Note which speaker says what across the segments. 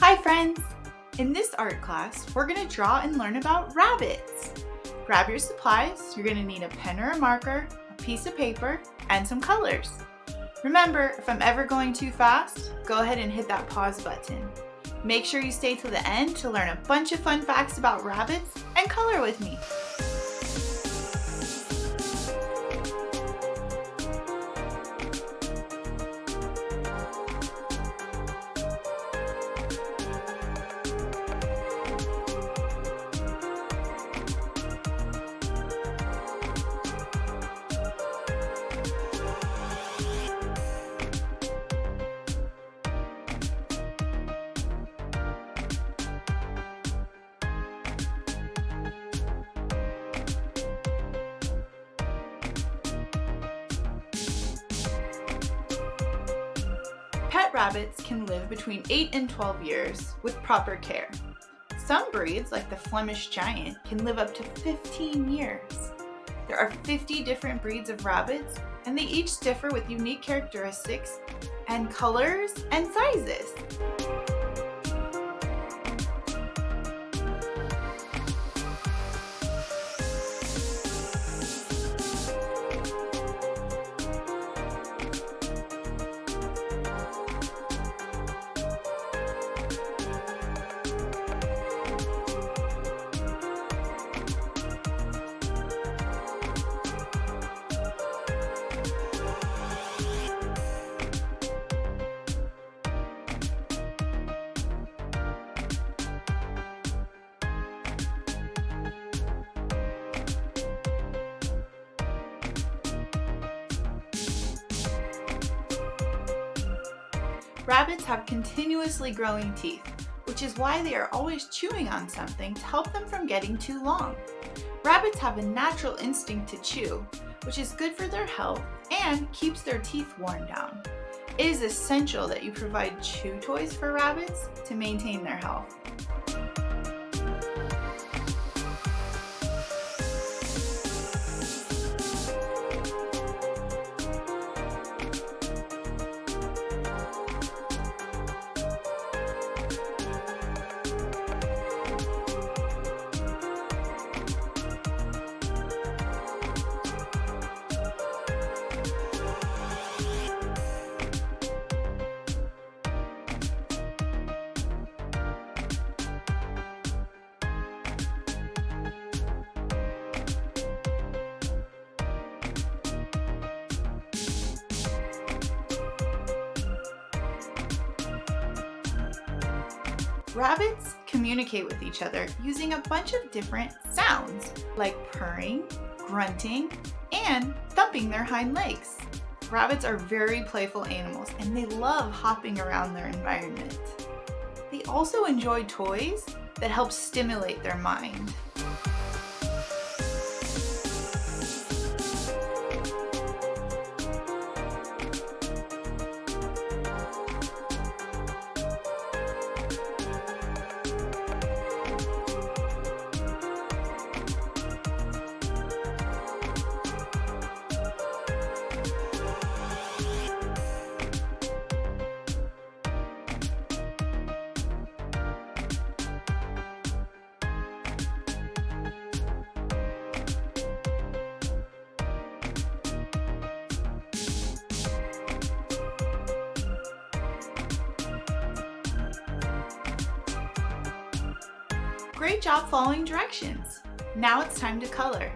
Speaker 1: Hi friends! In this art class, we're going to draw and learn about rabbits. Grab your supplies. You're going to need a pen or a marker, a piece of paper, and some colors. Remember, if I'm ever going too fast, go ahead and hit that pause button. Make sure you stay till the end to learn a bunch of fun facts about rabbits and color with me. Pet rabbits can live between 8 and 12 years with proper care. Some breeds, like the Flemish Giant, can live up to 15 years. There are 50 different breeds of rabbits, and they each differ with unique characteristics and colors and sizes. Rabbits have continuously growing teeth, which is why they are always chewing on something to help them from getting too long. Rabbits have a natural instinct to chew, which is good for their health and keeps their teeth worn down. It is essential that you provide chew toys for rabbits to maintain their health. Rabbits communicate with each other using a bunch of different sounds, like purring, grunting, and thumping their hind legs. Rabbits are very playful animals, and they love hopping around their environment. They also enjoy toys that help stimulate their mind. Great job following directions. Now it's time to color.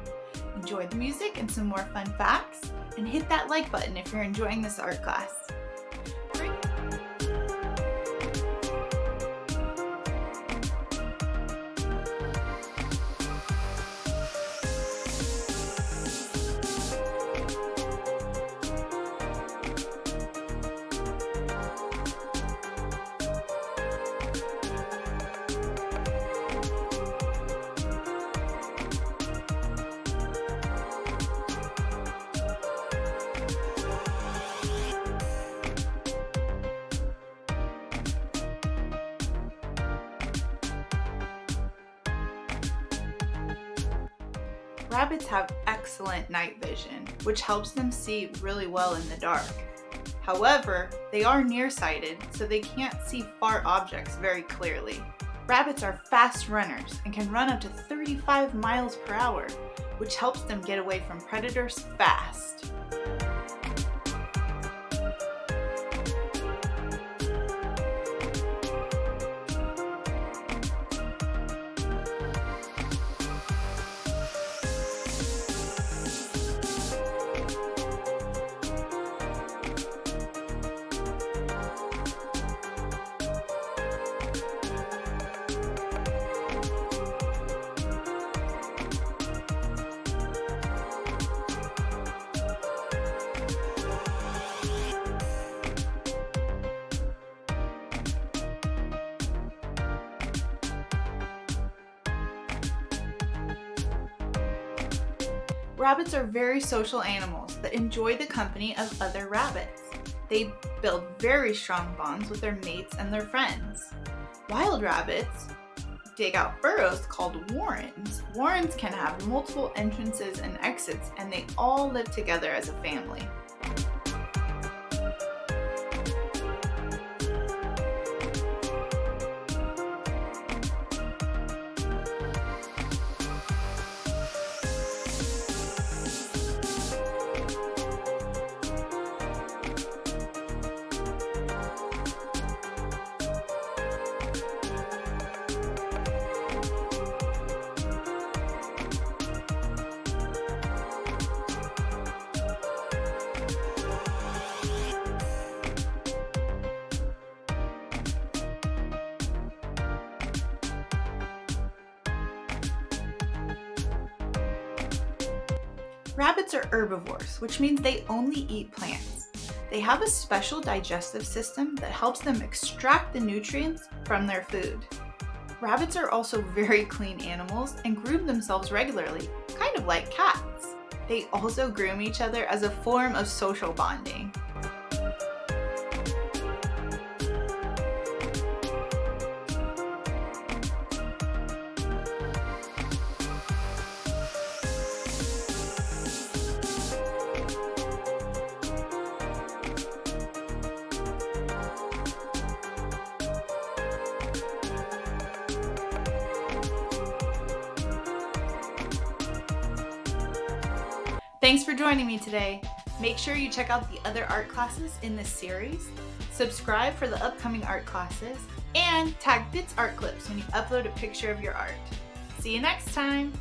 Speaker 1: Enjoy the music and some more fun facts, and hit that like button if you're enjoying this art class. Rabbits have excellent night vision, which helps them see really well in the dark. However, they are nearsighted, so they can't see far objects very clearly. Rabbits are fast runners and can run up to 35 miles per hour, which helps them get away from predators fast. Rabbits are very social animals that enjoy the company of other rabbits. They build very strong bonds with their mates and their friends. Wild rabbits dig out burrows called warrens. Warrens can have multiple entrances and exits, and they all live together as a family. Rabbits are herbivores, which means they only eat plants. They have a special digestive system that helps them extract the nutrients from their food. Rabbits are also very clean animals and groom themselves regularly, kind of like cats. They also groom each other as a form of social bonding. Thanks for joining me today. Make sure you check out the other art classes in this series, subscribe for the upcoming art classes, and tag Bits Art Clips when you upload a picture of your art. See you next time!